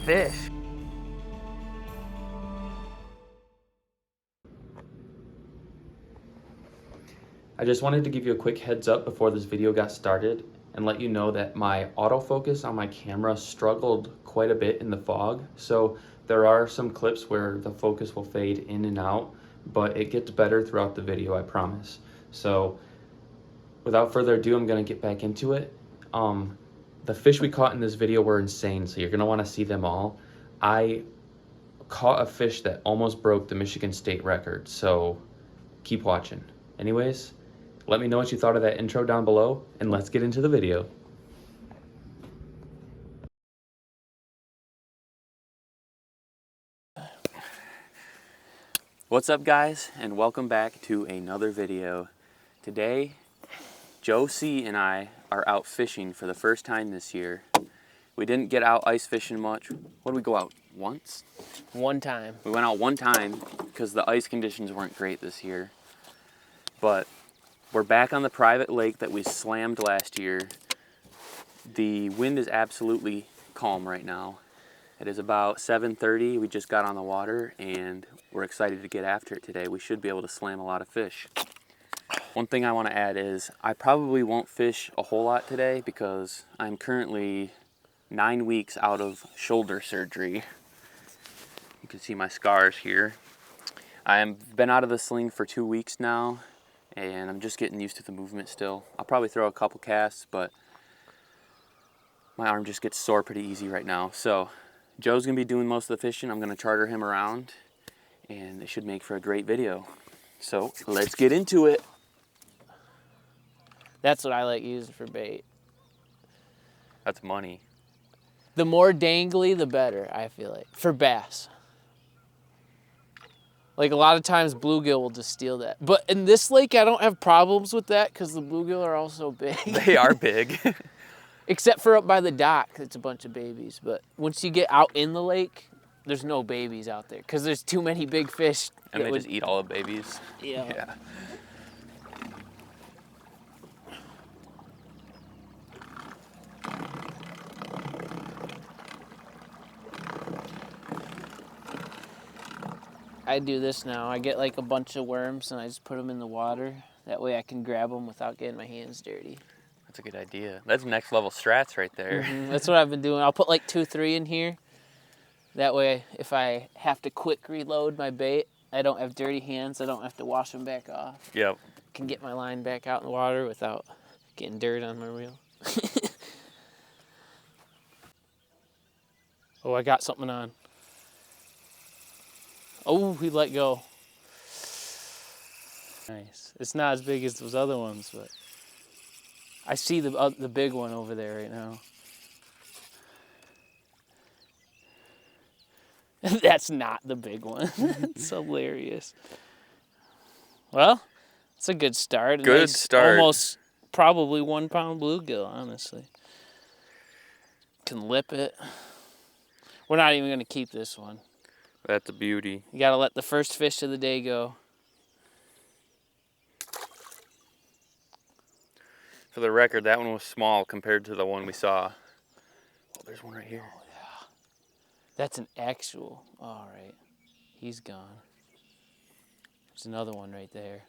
fish. I just wanted to give you a quick heads up before this video got started and let you know that my autofocus on my camera struggled quite a bit in the fog. So there are some clips where the focus will fade in and out, but it gets better throughout the video, I promise. So without further ado, I'm gonna get back into it. The fish we caught in this video were insane, so you're gonna wanna see them all. I caught a fish that almost broke the Michigan State record, so keep watching. Anyways, let me know what you thought of that intro down below, and let's get into the video. What's up, guys, and welcome back to another video. Today, Joe C. and I are out fishing for the first time this year. We didn't get out ice fishing much. What did we go out, once? One time. We went out one time because the ice conditions weren't great this year. But we're back on the private lake that we slammed last year. The wind is absolutely calm right now. It is about 7:30. We just got on the water and we're excited to get after it today. We should be able to slam a lot of fish. One thing I want to add is I probably won't fish a whole lot today because I'm currently 9 weeks out of shoulder surgery. You can see my scars here. I've been out of the sling for 2 weeks now, and I'm just getting used to the movement still. I'll probably throw a couple casts, but my arm just gets sore pretty easy right now. So Joe's gonna be doing most of the fishing. I'm gonna charter him around, and it should make for a great video. So let's get into it. That's what I like using for bait. That's money. The more dangly, the better, I feel like, for bass. Like a lot of times bluegill will just steal that. But in this lake, I don't have problems with that because the bluegill are all so big. They are big. Except for up by the dock, it's a bunch of babies. But once you get out in the lake, there's no babies out there because there's too many big fish. And they just eat all the babies. Yeah. I do this now. I get like a bunch of worms and I just put them in the water. That way I can grab them without getting my hands dirty. That's a good idea. That's next level strats right there. That's what I've been doing. I'll put like 2, 3 in here. That way if I have to quick reload my bait, I don't have dirty hands. I don't have to wash them back off. Yep. Can get my line back out in the water without getting dirt on my reel. Oh, I got something on. Oh, he let go. Nice. It's not as big as those other ones, but I see the big one over there right now. That's not the big one. It's hilarious. Well, it's a good start. Good start. Almost probably 1 pound bluegill, honestly. Can lip it. We're not even going to keep this one. That's a beauty. You got to let the first fish of the day go. For the record, that one was small compared to the one we saw. Oh, there's one right here. Oh, yeah. That's an actual. All right. He's gone. There's another one right there.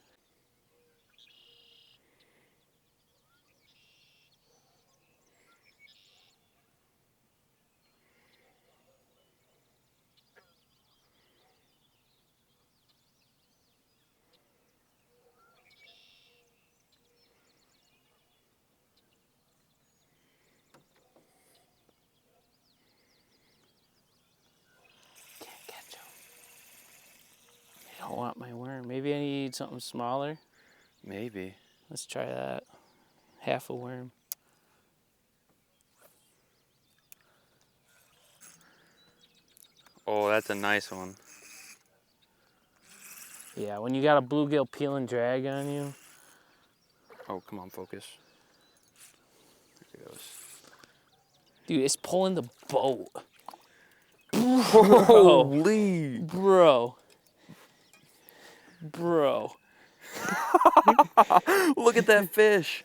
I don't want my worm. Maybe I need something smaller. Maybe. Let's try that. Half a worm. Oh, that's a nice one. Yeah, when you got a bluegill peel and drag on you. Oh, come on, focus. There it goes. Dude, it's pulling the boat. Holy! Bro. Look at that fish.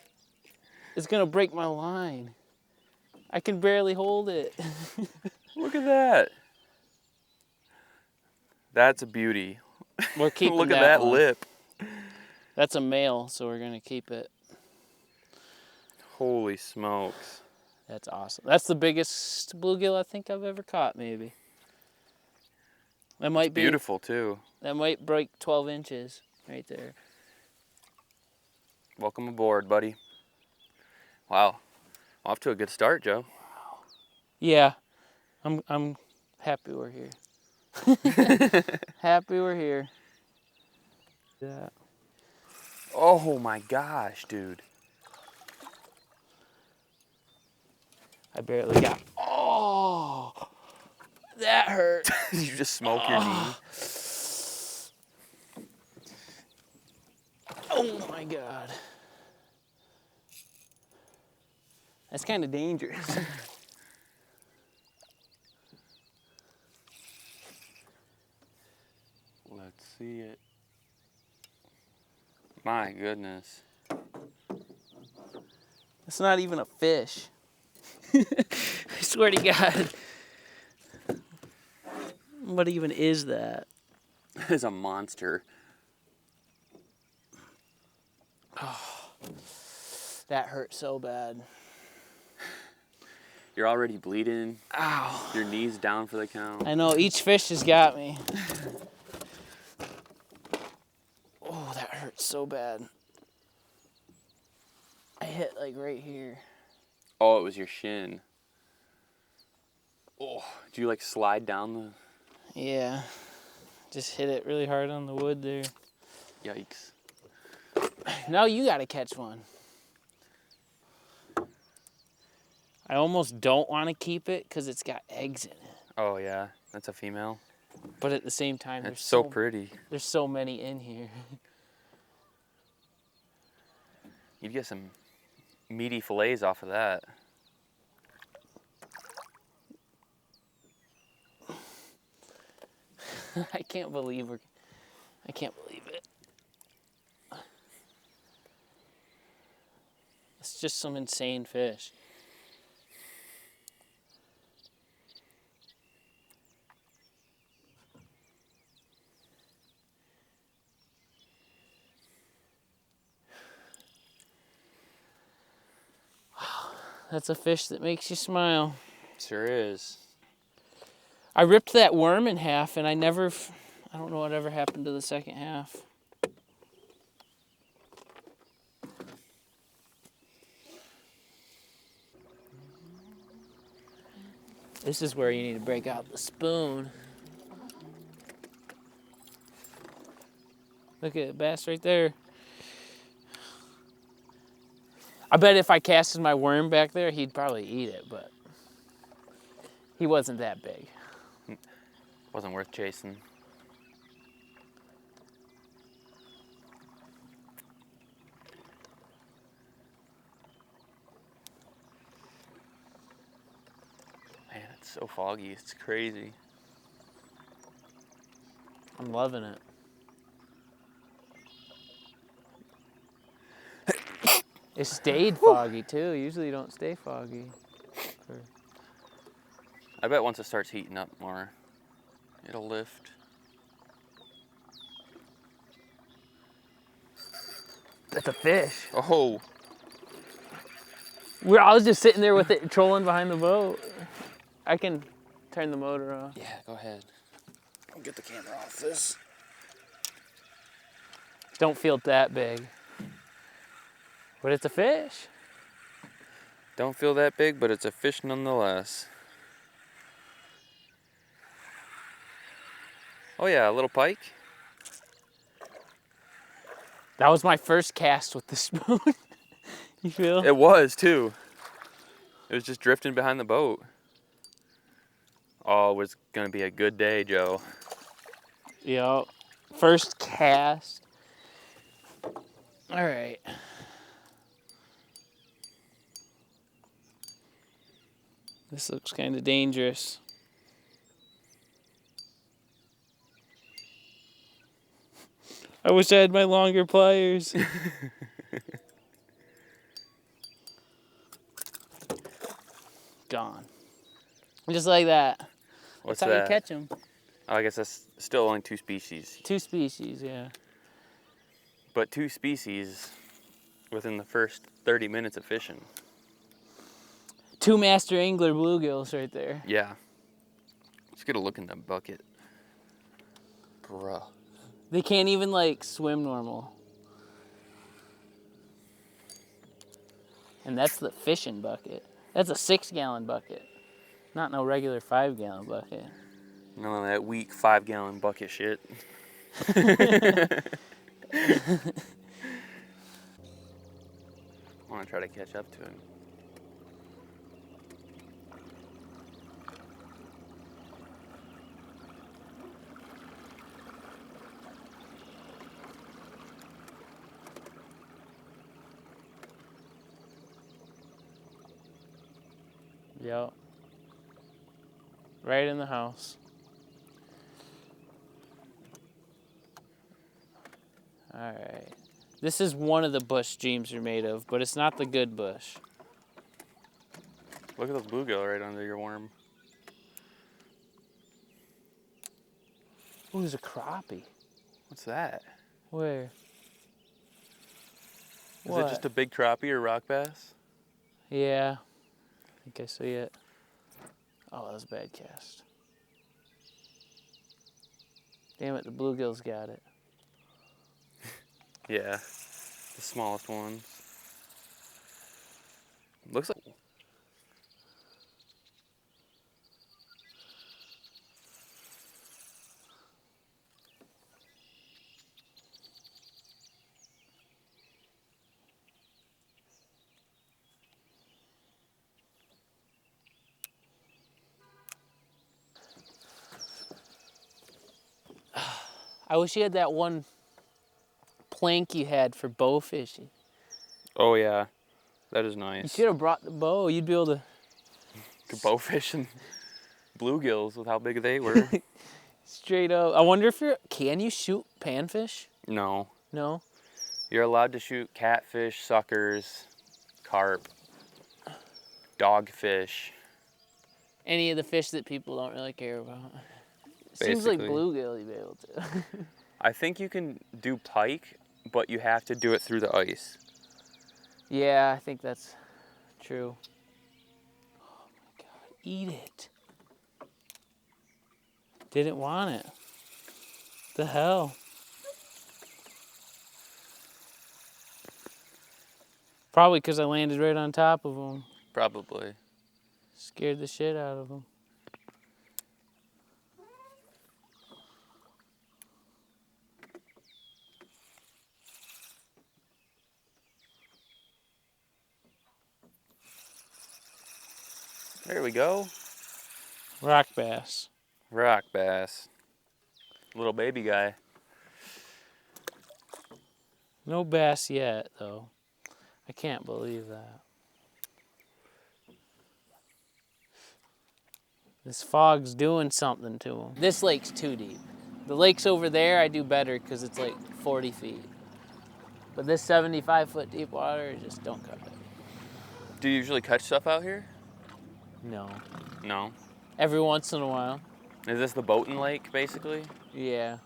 It's gonna break my line. I can barely hold it. Look at that. That's a beauty. We're keeping Look at that one. lip. That's a male, so we're gonna keep it. Holy smokes. That's awesome. That's the biggest bluegill I think I've ever caught, maybe. That might be Beautiful too. That might break 12 inches right there. Welcome aboard, buddy. Wow. Off to a good start, Joe. Yeah. I'm happy we're here. Happy we're here. Yeah. Oh my gosh, dude. I barely got. Oh, that hurt. Did you just smoke your knee? Oh my God. That's kind of dangerous. Let's see it. My goodness. It's not even a fish. I swear to God. What even is that? That is a monster. Oh, that hurt so bad. You're already bleeding. Ow. Your knee's down for the count. I know, each fish has got me. Oh, that hurts so bad. I hit like right here. Oh, it was your shin. Oh, did you like slide down the... Yeah, just hit it really hard on the wood there. Yikes. Now you gotta catch one. I almost don't want to keep it because it's got eggs in it. Oh yeah, that's a female. But at the same time, It's so pretty. There's so many in here. You'd get some meaty fillets off of that. I can't believe it. It's just some insane fish. Wow, that's a fish that makes you smile. Sure is. I ripped that worm in half and I don't know what ever happened to the second half. This is where you need to break out the spoon. Look at the bass right there. I bet if I casted my worm back there, he'd probably eat it, but he wasn't that big. Wasn't worth chasing. Man, it's so foggy. It's crazy. I'm loving it. It stayed foggy too. Usually you don't stay foggy. I bet once it starts heating up more, it'll lift. That's a fish. Oh, I was just sitting there with it trolling behind the boat. I can turn the motor off. yeah, go ahead. I'll get the camera off this. Don't feel that big. But it's a fish. Don't feel that big, but it's a fish nonetheless. Oh yeah, a little pike. That was my first cast with the spoon. You feel? It was too. It was just drifting behind the boat. Oh, it was gonna be a good day, Joe. Yep. First cast. All right. This looks kind of dangerous. I wish I had my longer pliers. Gone. Just like that. What's That's how that? you catch them. Oh, I guess that's still only 2 species. 2 species, yeah. But 2 species within the first 30 minutes of fishing. 2 master angler bluegills right there. Yeah. Let's get a look in that bucket. Bruh. They can't even like swim normal. And that's the fishing bucket. That's a 6-gallon bucket. Not no regular 5-gallon bucket. None of that weak 5-gallon bucket shit. I want to try to catch up to him. Yep. Right in the house. Alright. This is one of the bush dreams are made of, but it's not the good bush. Look at the bluegill right under your worm. Ooh, there's a crappie. What's that? Where? Is it just a big crappie or rock bass? Yeah. I think I see it. Oh, that was a bad cast. Damn it, the bluegills got it. Yeah. The smallest ones. Looks like... I wish you had that one plank you had for bow fishing. Oh yeah. That is You nice. should have brought the bow. You'd be able to... Could bow fishing bluegills with how big they were. Straight up. I wonder if can you shoot panfish? No. No? You're allowed to shoot catfish, suckers, carp, dogfish. Any of the fish that people don't really care about. Seems like Basically. bluegill you'd be able to. I think you can do pike, but you have to do it through the ice. Yeah, I think that's true. Oh my god, eat it. Didn't want it. The hell? Probably because I landed right on top of him. Probably. Scared the shit out of him. There we go. Rock bass. Rock bass. Little baby guy. No bass yet, though. I can't believe that. This fog's doing something to him. This lake's too deep. The lakes over there, I do better because it's like 40 feet. But this 75-foot deep water, just don't cut it. Do you usually catch stuff out here? No. No. Every once in a while. Is this the boating lake, basically? Yeah.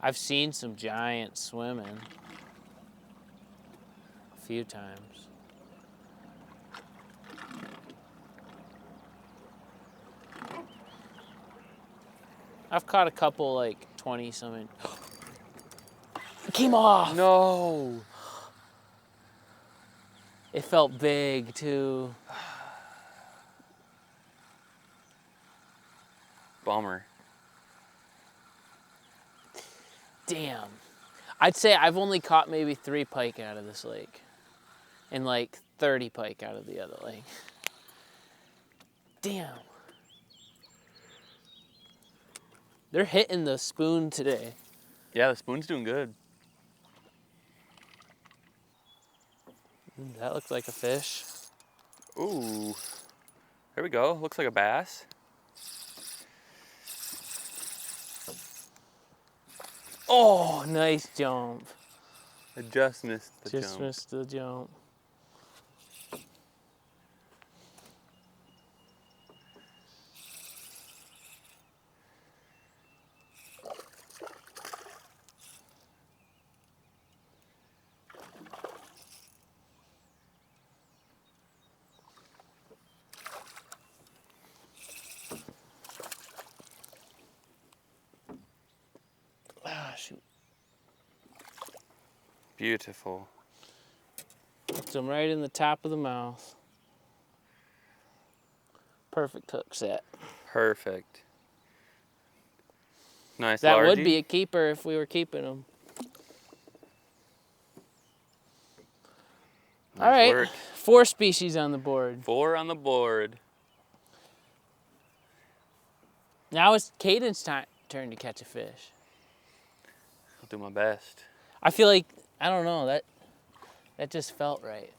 I've seen some giants swimming. A few times. I've caught a couple like 20-something. It came off! No. It felt big too. Bummer. Damn. I'd say I've only caught maybe 3 pike out of this lake. And like 30 pike out of the other lake. Damn. They're hitting the spoon today. Yeah, the spoon's doing good. That looks like a fish. Ooh. There we go. Looks like a bass. Oh, nice jump. I just missed the Just jump. missed the jump. shoot. Beautiful. Puts them right in the top of the mouth. Perfect hook set. Perfect. Nice That largie. would be a keeper if we were keeping them. Nice All right, work. 4 species on the board. 4 on the board. Now it's Caden's turn to catch a fish. I'll do my best. I feel like, I don't know, that just felt right.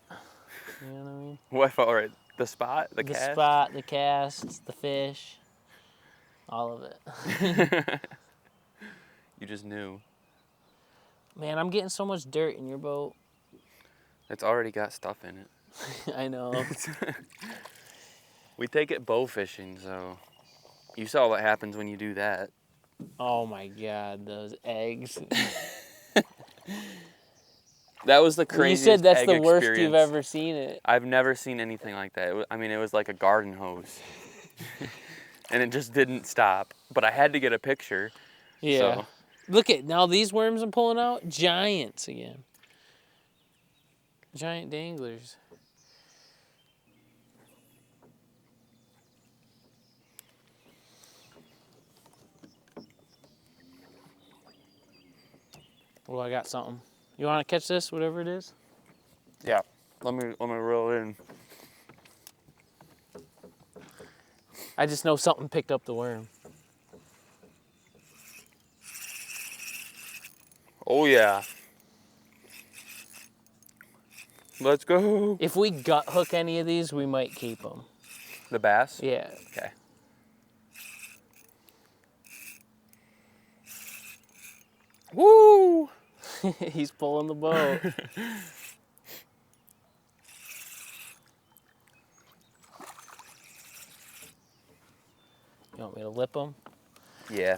You know what I mean? What felt right? The spot? The cast? The spot, the cast, the fish, all of it. You just knew. Man, I'm getting so much dirt in your boat. It's already got stuff in it. I know. We take it bow fishing, so you saw what happens when you do that. Oh my God, those eggs. That was the craziest You said that's egg the worst experience. you've ever seen it. I've never seen anything like that. It was like a garden hose. And it just didn't stop. But I had to get a picture. Yeah. So. Look at, now these worms I'm pulling out, giants again. Giant danglers. Well, I got something. You want to catch this, whatever it is? Yeah. Let me reel it in. I just know something picked up the worm. Oh yeah. Let's go. If we gut hook any of these, we might keep them. The bass? Yeah. Okay. Woo! He's pulling the boat. You want me to lip them? Yeah.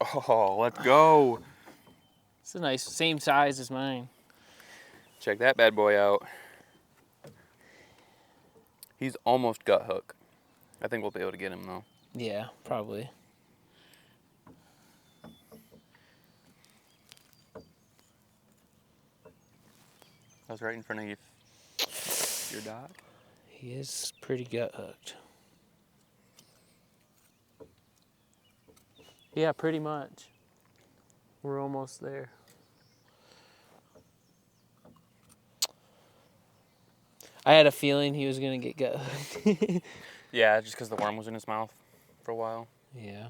Oh, let's go. It's a nice, same size as mine. Check that bad boy out. He's almost gut hook. I think we'll be able to get him though. Yeah, probably. I was right in front of you. Your dock. He is pretty gut hooked. Yeah, pretty much. We're almost there. I had a feeling he was gonna get gut hooked. Yeah, just because the worm was in his mouth for a while. Yeah.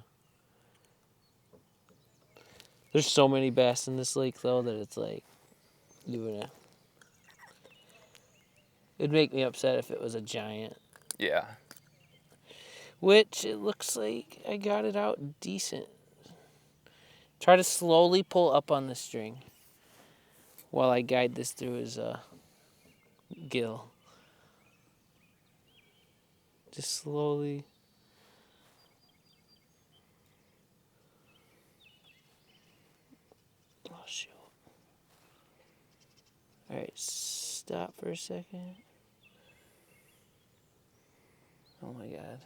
There's so many bass in this lake though that it's like, it'd make me upset if it was a giant. Yeah. Which it looks like I got it out decent. Try to slowly pull up on the string while I guide this through his gill. Just slowly. Oh, shoot. All right, stop for a second. Oh my God.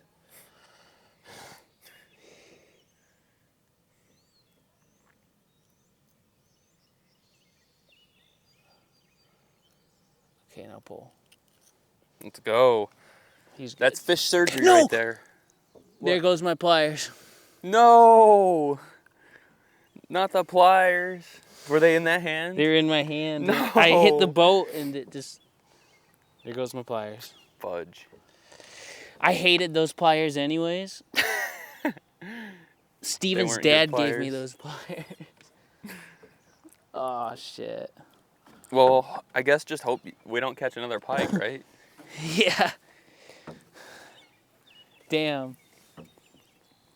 Okay, now pull. Let's go. He's good. That's fish surgery No! right there. There What? goes my pliers. No! Not the pliers. Were they in that hand? They're in my hand. No. I hit the boat and it just... There goes my pliers. Fudge. I hated those pliers anyways. Steven's weren't your dad gave me pliers? those pliers. Oh, shit. Well, I guess just hope we don't catch another pike, right? Yeah. Damn.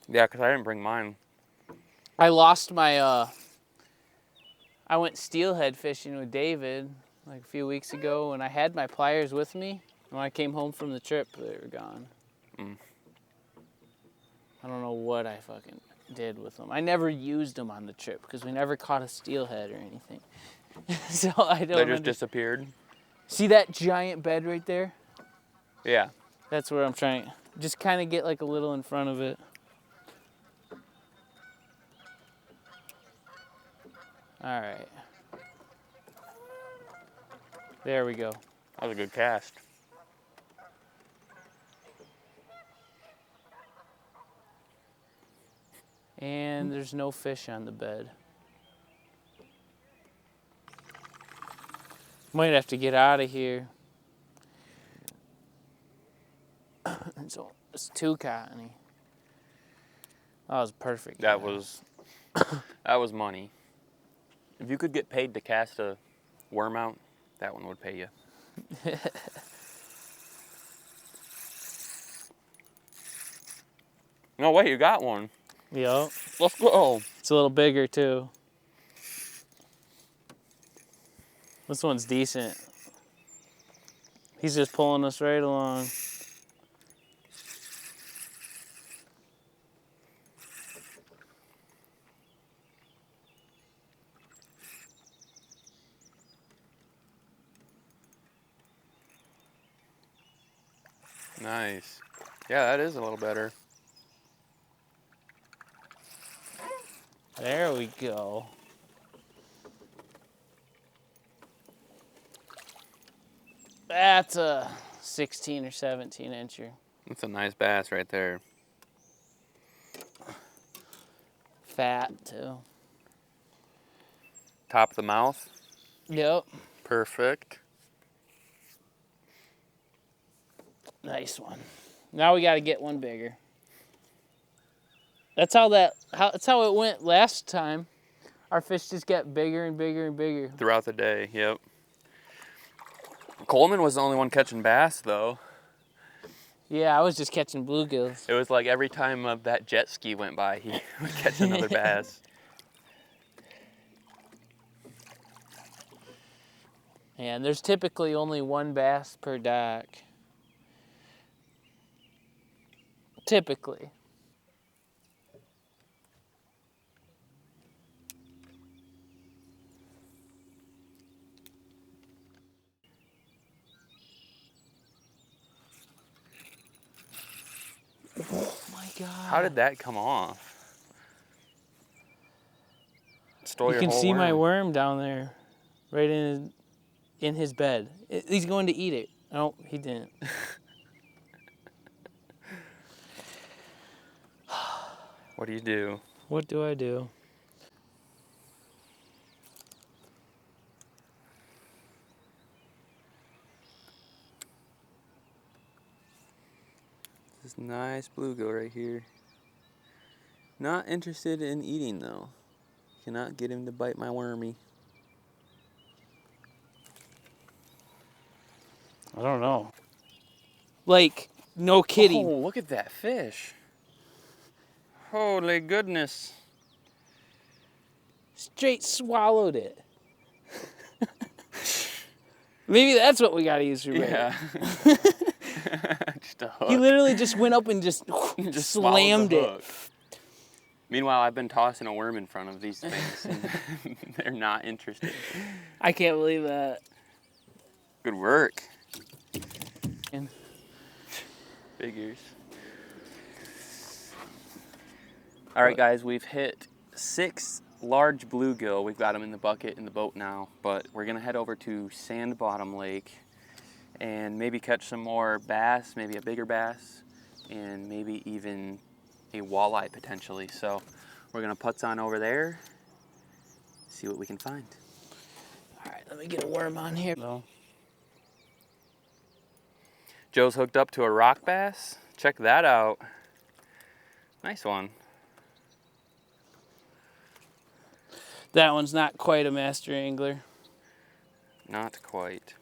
Yeah, because I didn't bring mine. I lost my, I went steelhead fishing with David like a few weeks ago, and I had my pliers with me. And when I came home from the trip, they were gone. Mm. I don't know what I fucking did with them. I never used them on the trip because we never caught a steelhead or anything. So I don't They just disappeared? See that giant bed right there? Yeah. That's where I'm trying. Just kind of get like a little in front of it. All right. There we go. That was a good cast. And there's no fish on the bed. Might have to get out of here. It's too cottony. That was perfect. That was money. If you could get paid to cast a worm out, that one would pay you. No way, you got one. Yep. Let's go. It's a little bigger too. This one's decent. He's just pulling us right along. Nice. Yeah, that is a little better. There we go. That's a 16 or 17 incher. That's a nice bass right there. Fat too. Top of the mouth. Yep. Perfect. Nice one. Now we got to get one bigger. That's how it went last time. Our fish just get bigger and bigger and bigger. Throughout the day, yep. Coleman was the only one catching bass, though. Yeah, I was just catching bluegills. It was like every time that jet ski went by, he would catch another bass. And there's typically only one bass per dock. Typically. Oh my God. How did that come off? Stole You your can whole see my worm. worm down there, right in his bed. He's going to eat it. No, he didn't. What do you do? What do I do? This nice bluegill right here. Not interested in eating though. Cannot get him to bite my wormy. I don't know. Like, no kidding. Oh, look at that fish. Holy goodness. Straight swallowed it. Maybe that's what we gotta use for bait. Yeah. Just a hook. He literally just went up and just Just slammed swallowed the it. hook. Meanwhile, I've been tossing a worm in front of these things, and they're not interested. I can't believe that. Good work. And Figures. All right, guys, we've hit 6 large bluegill. We've got them in the bucket in the boat now, but we're gonna head over to Sand Bottom Lake and maybe catch some more bass, maybe a bigger bass, and maybe even a walleye potentially. So we're gonna putz on over there, see what we can find. all right, let me get a worm on here. No. Joe's hooked up to a rock bass. Check that out. Nice one. That one's not quite a master angler. Not quite.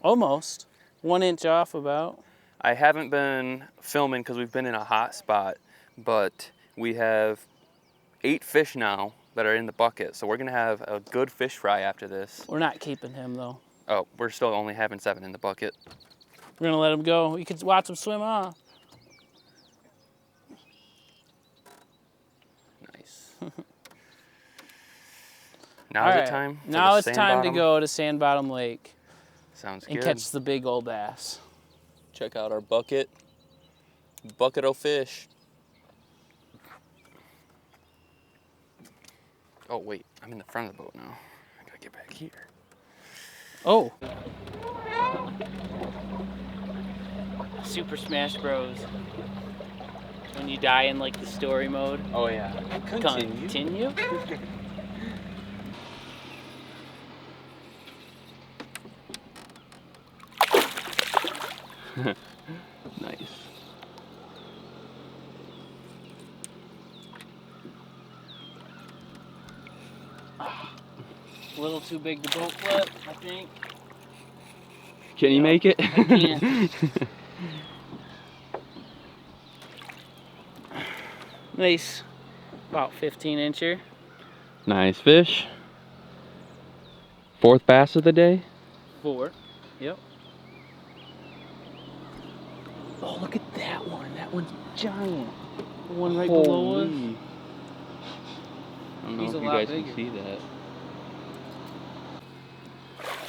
Almost. 1 inch off about. I haven't been filming because we've been in a hot spot, but we have 8 fish now that are in the bucket. So we're gonna have a good fish fry after this. We're not keeping him though. Oh, we're still only having 7 in the bucket. We're gonna let him go. You can watch him swim off. Nice. Now is it time? for Now the it's sand time to bottom? go to Sand Bottom Lake Sounds and good. catch the big old bass. Check out our bucket. Bucket of fish. Oh wait, I'm in the front of the boat now. I gotta get back here. Oh. Super Smash Bros. When you die in like the story mode. Oh yeah. Continue? Nice. A little too big to boat flip, I think. Can you make it? I can't. Nice. About 15 incher. Nice fish. 4th bass of the day. 4. Yep. Oh, look at that one. That one's giant. The one right below us. I don't know He's if a you lot guys bigger. can see that.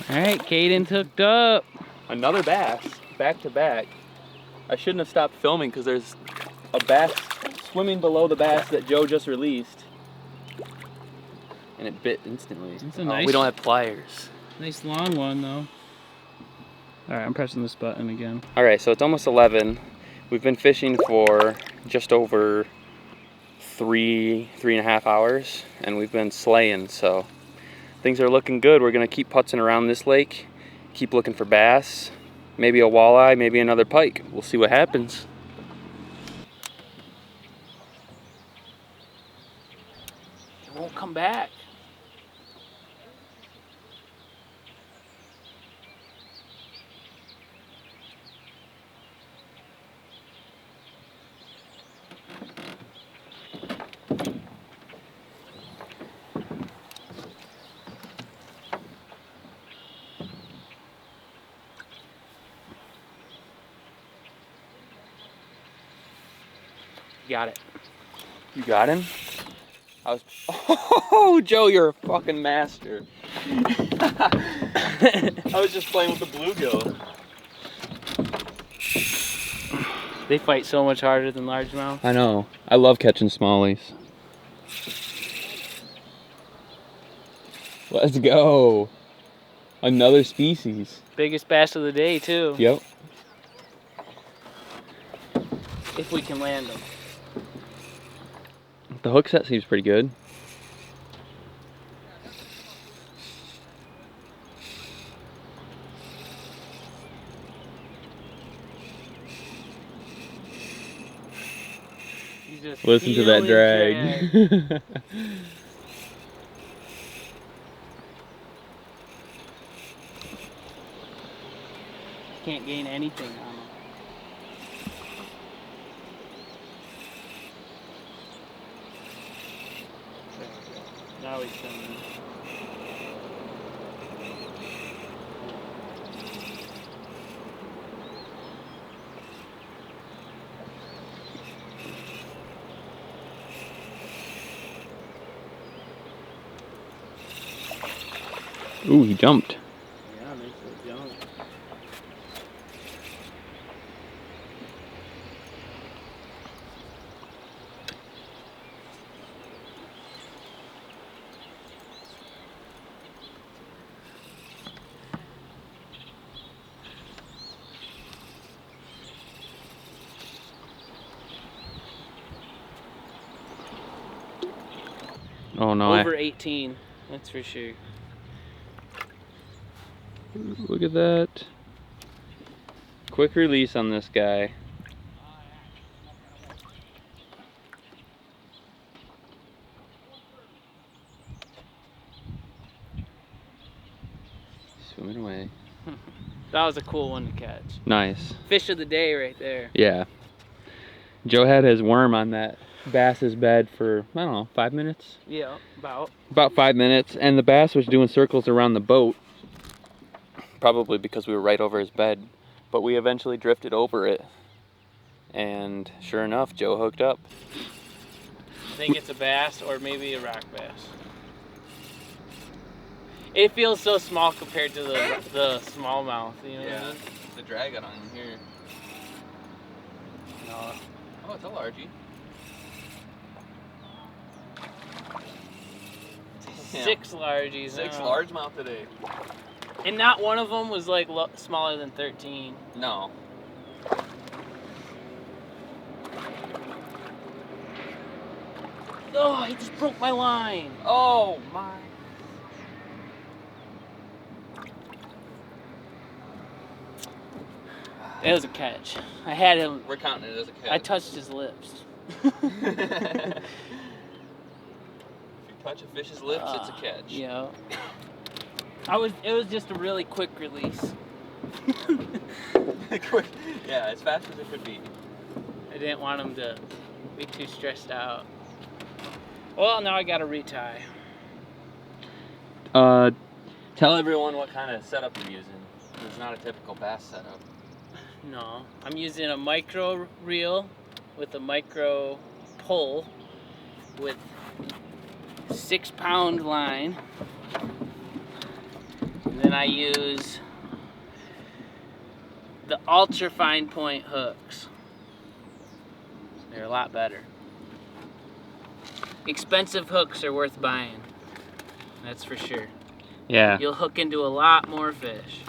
All right, Caden's hooked up. Another bass, back to back. I shouldn't have stopped filming because there's a bass swimming below the bass that Joe just released. And it bit instantly. It's a nice, we don't have pliers. nice long one though. All right, I'm pressing this button again. All right, so it's almost 11. We've been fishing for just over 3.5 hours, and we've been slaying, so things are looking good. We're gonna keep putzing around this lake, keep looking for bass, maybe a walleye, maybe another pike. We'll see what happens. It won't come back. Got it. You got him? Oh, Joe, you're a fucking master. I was just playing with the bluegill. They fight so much harder than largemouth. I know. I love catching smallies. Let's go. Another species. Biggest bass of the day too. Yep. If we can land them. The hook set seems pretty good. You just Listen to feel that it drag. Can't gain anything on them. There we go. Now he's sending. Ooh, he jumped. Yeah, nice little jump. Oh no. Over 18, that's for sure. Look at that. Quick release on this guy. Swimming away. That was a cool one to catch. Nice. Fish of the day right there. Yeah. Joe had his worm on that bass's bed for, I don't know, 5 minutes? Yeah, about. About 5 minutes, and the bass was doing circles around the boat. Probably because we were right over his bed. But we eventually drifted over it. And sure enough, Joe hooked up. I think it's a bass or maybe a rock bass. It feels so small compared to the smallmouth, you know what I mean? The drag on him here. No. Oh, it's a largie. 6 largies. 6 oh. largemouth today. And not one of them was like smaller than 13. No. Oh, he just broke my line. Oh my. It was a catch. I had him. We're counting it as a catch. I touched his lips. If you touch a fish's lips, it's a catch. Yeah. It was just a really quick release. Quick. Yeah, as fast as it could be. I didn't want him to be too stressed out. Well, now I gotta retie. Tell everyone what kind of setup you're using. It's not a typical bass setup. No, I'm using a micro reel with a micro pull with 6-pound line. And then I use the ultra fine point hooks. They're a lot better. Expensive hooks are worth buying. That's for sure. Yeah. You'll hook into a lot more fish.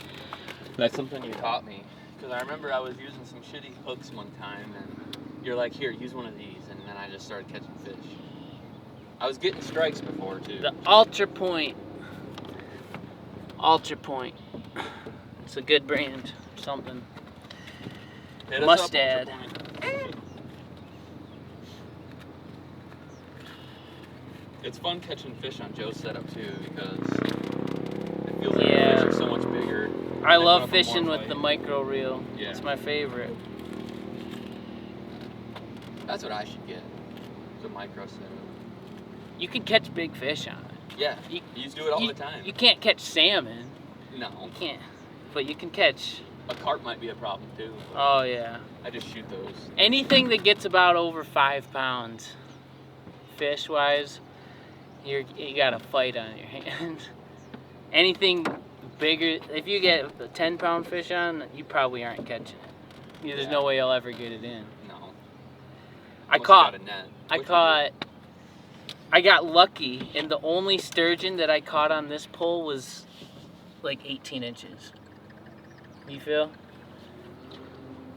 That's something you taught me. Because I remember I was using some shitty hooks one time, and you're like, here, use one of these. And then I just started catching fish. I was getting strikes before, too. The Ultra Point. Ultra Point. It's a good brand. Something. Hit us Must up, add. Ultra Point. It's fun catching fish on Joe's setup, too, because it feels like the fish are so much bigger. I love fishing with the micro reel. Yeah. It's my favorite. That's what I should get. It's a micro setup. You can catch big fish on it. Yeah, you just do it all the time. You can't catch salmon. No. You can't. But you can catch. A carp might be a problem too. Oh, yeah. I just shoot those. Anything that gets about over 5 pounds, fish-wise, you got a fight on your hands. Anything bigger, if you get a 10-pound fish on, you probably aren't catching it. There's no way you'll ever get it in. No. I got lucky, and the only sturgeon that I caught on this pole was like 18 inches. You feel?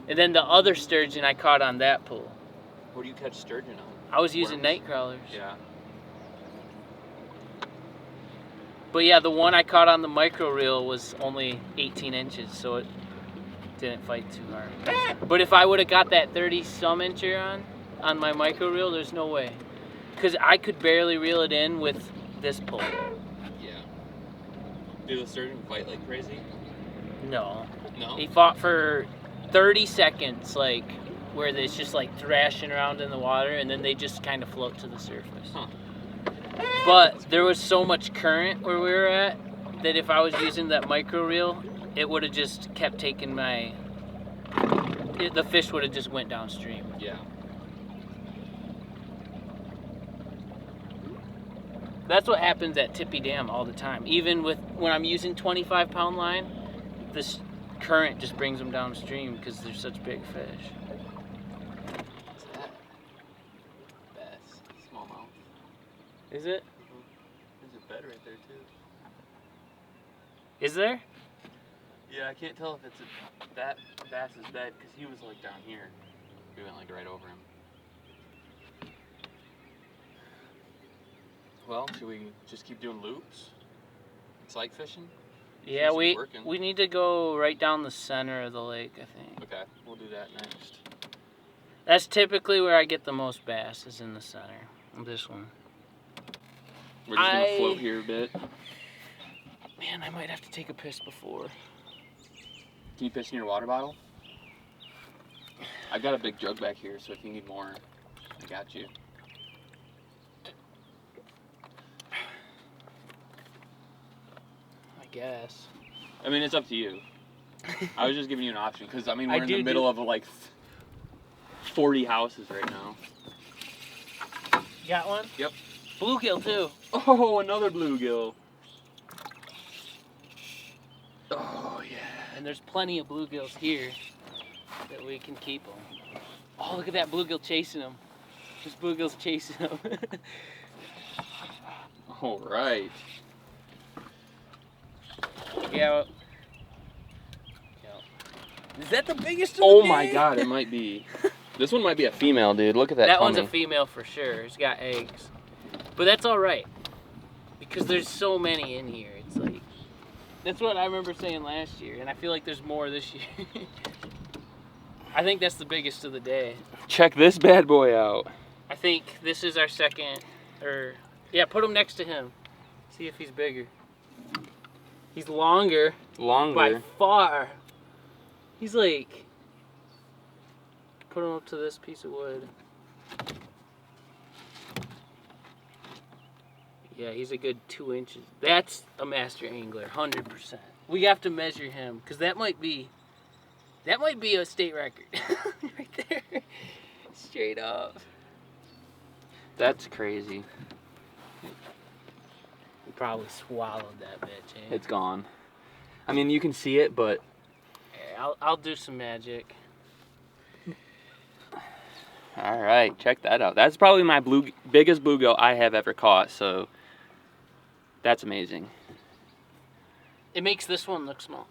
And then the other sturgeon I caught on that pole. What do you catch sturgeon on? I was using Worms? night crawlers. Yeah. But yeah, the one I caught on the micro reel was only 18 inches, so it didn't fight too hard. But if I would have got that 30-some incher on my micro reel, there's no way. Because I could barely reel it in with this pole. Yeah. Do the sturgeon fight like crazy? No. No? He fought for 30 seconds, like, where it's just like thrashing around in the water, and then they just kind of float to the surface. Huh. But there was so much current where we were at that if I was using that micro reel, it would have just kept taking the fish would have just went downstream. Yeah. That's what happens at Tippy Dam all the time. Even when I'm using 25-pound line, this current just brings them downstream because they're such big fish. What's that? Bass. Smallmouth. Is it? There's a bed right there too. Is there? Yeah, I can't tell if it's that bass's bed because he was like down here. We went like right over him. Well, should we just keep doing loops? It's like fishing? Yeah, Seems to be we working. need to go right down the center of the lake, I think. Okay, we'll do that next. That's typically where I get the most bass, is in the center of this one. We're just gonna float here a bit. Man, I might have to take a piss before. Can you piss in your water bottle? I've got a big jug back here, so if you need more, I got you. I guess. I mean, it's up to you. I was just giving you an option because I mean we're I in the middle of like 40 houses right now. Got one? Yep. Bluegill too. Oh, another bluegill. Oh yeah. And there's plenty of bluegills here that we can keep them. Oh, look at that bluegill chasing him. This bluegill's chasing him. Oh All right. Yeah. Is that the biggest of the Oh day? my god, it might be. This one might be a female, dude. Look at that That tummy. one's a female for sure. It's got eggs. But that's all right. Because there's so many in here. It's like, that's what I remember saying last year. And I feel like there's more this year. I think that's the biggest of the day. Check this bad boy out. I think this is our second, yeah, put him next to him. See if he's bigger. He's longer. By far. He's like, put him up to this piece of wood. Yeah, he's a good 2 inches. That's a master angler, 100%. We have to measure him, because that might be a state record. Right there. Straight up. That's crazy. We probably swallowed that bitch, eh? It's gone. I mean, you can see it, but... Yeah, I'll do some magic. All right, check that out. That's probably my biggest bluegill I have ever caught, so... That's amazing. It makes this one look small.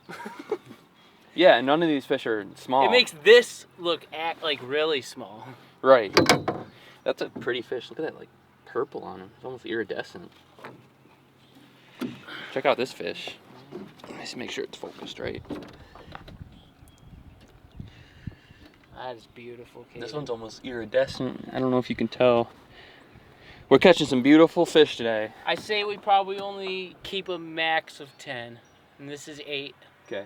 Yeah, none of these fish are small. It makes this act like really small. Right. That's a pretty fish. Look at that, like, purple on him. It's almost iridescent. Check out this fish. Let's make sure it's focused right. That is beautiful, Kate. This one's almost iridescent. I don't know if you can tell. We're catching some beautiful fish today. I say we probably only keep a max of 10, and this is 8. Okay.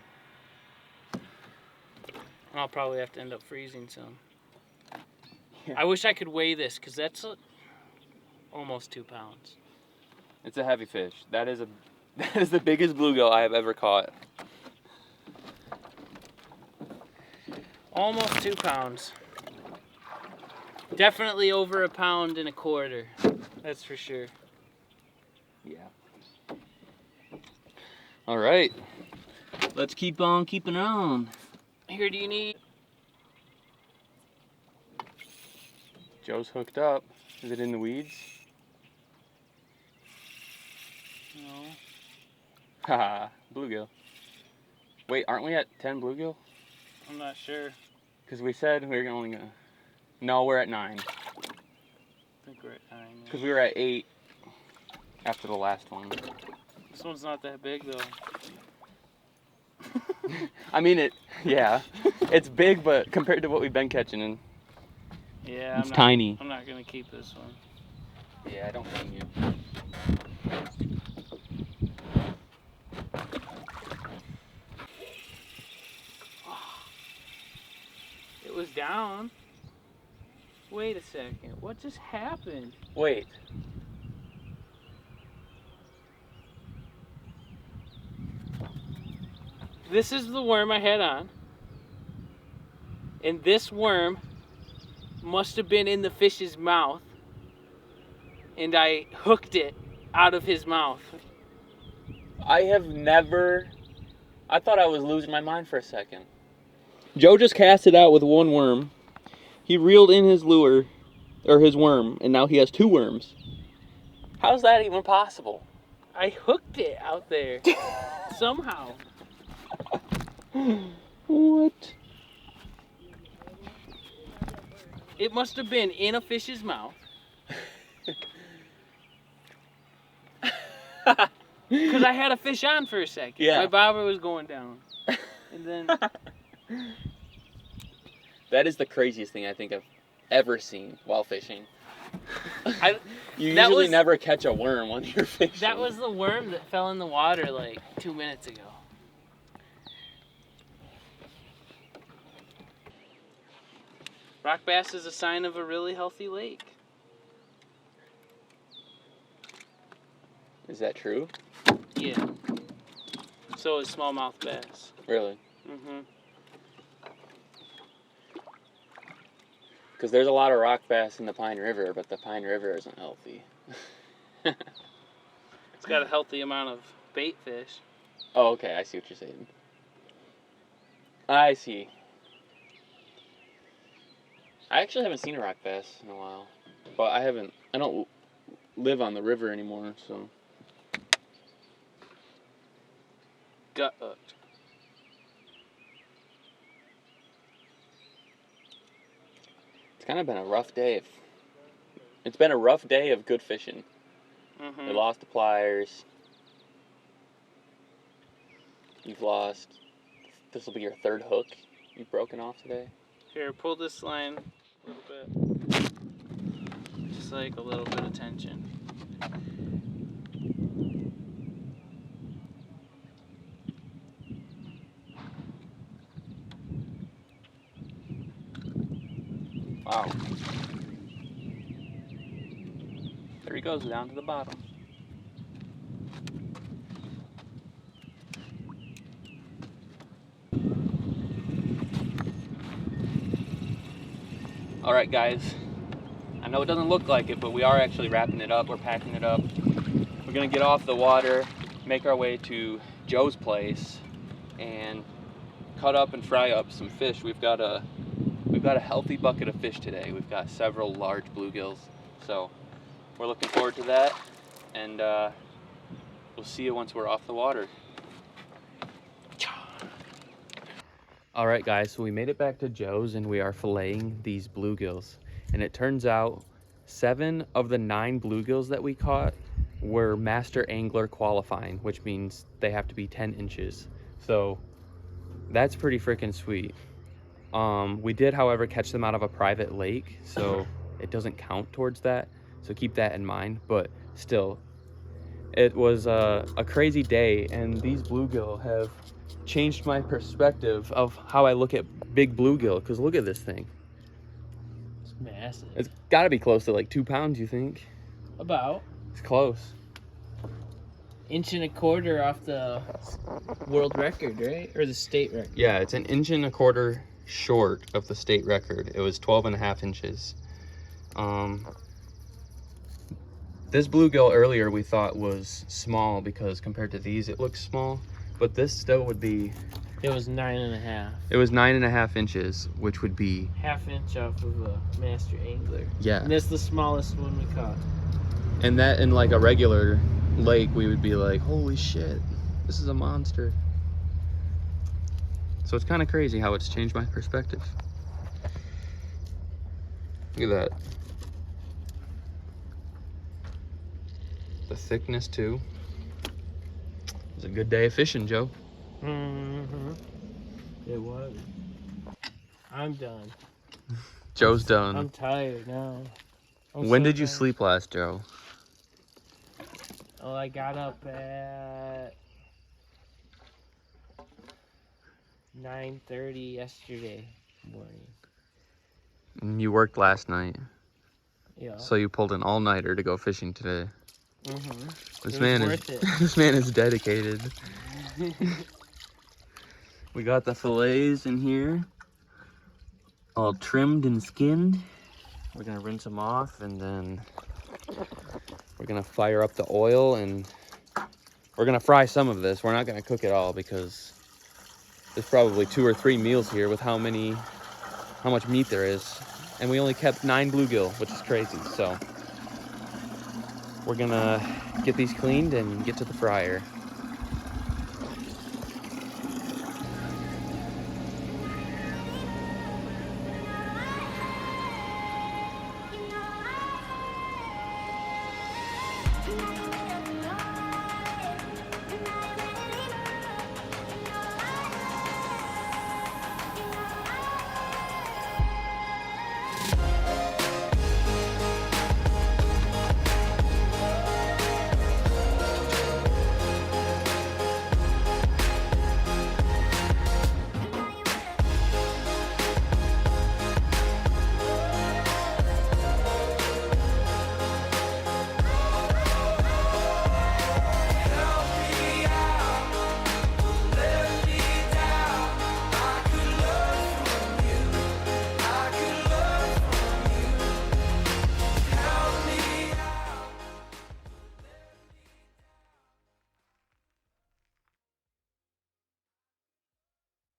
I'll probably have to end up freezing some. Yeah. I wish I could weigh this, because that's almost 2 pounds. It's a heavy fish. That is the biggest bluegill I have ever caught. Almost 2 pounds. Definitely over 1.25 pounds. That's for sure. Yeah. All right. Let's keep on keeping on. Here, do you need... Joe's hooked up. Is it in the weeds? No. Haha, bluegill. Wait, aren't we at 10 bluegill? I'm not sure. Because we said we were only gonna... No, we're at 9. I think we're at 9. Because we were at 8 after the last one. This one's not that big, though. I mean, yeah. It's big, but compared to what we've been catching, and yeah, it's tiny. I'm not going to keep this one. Yeah, I don't blame you. It was down. Wait a second. What just happened? Wait. This is the worm I had on. And this worm must have been in the fish's mouth. And I hooked it out of his mouth. I have never... I thought I was losing my mind for a second. Joe just cast it out with one worm. He reeled in his lure, or his worm, and now he has 2 worms. How's that even possible? I hooked it out there. Somehow. What? It must have been in a fish's mouth. Because I had a fish on for a second. Yeah. My bobber was going down. And then... That is the craziest thing I think I've ever seen while fishing. You that usually was- never catch a worm when you're fishing. That was the worm that fell in the water like 2 minutes ago. Rock bass is a sign of a really healthy lake. Is that true? Yeah. So is smallmouth bass. Really? Mm-hmm. Because there's a lot of rock bass in the Pine River, but the Pine River isn't healthy. It's got a healthy amount of bait fish. Oh, okay. I see what you're saying. I see. I actually haven't seen a rock bass in a while. But I don't live on the river anymore, so. Got hooked. It's kind of been a rough day. It's been a rough day of good fishing. Mm-hmm. We lost the pliers. You've lost. This will be your third hook you've broken off today. Here, pull this line a little bit. Just like a little bit of tension. Wow. There he goes, down to the bottom. All right, guys. I know it doesn't look like it, but we are actually wrapping it up. We're packing it up. We're gonna get off the water, make our way to Joe's place, and cut up and fry up some fish. We've got a healthy bucket of fish today. We've got several large bluegills, so we're looking forward to that. And we'll see you once we're off the water. All right, guys, so we made it back to Joe's and we are filleting these bluegills. And it turns out 7 of the 9 bluegills that we caught were master angler qualifying, which means they have to be 10 inches. So that's pretty freaking sweet. We did, however, catch them out of a private lake, so it doesn't count towards that. So keep that in mind, but still, it was a crazy day, and these bluegill have changed my perspective of how I look at big bluegill, because look at this thing. It's massive. It's got to be close to like 2 pounds, you think? About It's close. 1.25 inches off the world record, right? Or the state record? Yeah, it's 1.25 inches short of the state record. It was 12.5 inches. This bluegill earlier we thought was small because compared to these it looks small, but this still would be. It was 9.5. It was 9.5 inches, which would be 1/2 inch off of a master angler. Yeah. And that's the smallest one we caught. And that in like a regular lake we would be like, holy shit, this is a monster. So it's kind of crazy how it's changed my perspective. Look at that. The thickness too. It was a good day of fishing, Joe. Mm-hmm. It was. I'm done. Joe's done. I'm tired now. When did you sleep last, Joe? Oh, I got up at 9:30 yesterday morning. And you worked last night. Yeah. So you pulled an all-nighter to go fishing today. Mm-hmm. This It man was is worth it. this man is dedicated. We got the fillets in here, all trimmed and skinned. We're gonna rinse them off, and then we're gonna fire up the oil, and we're gonna fry some of this. We're not gonna cook it all because there's probably 2 or 3 meals here with how much meat there is, and we only kept 9 bluegill, which is crazy. So we're gonna get these cleaned and get to the fryer.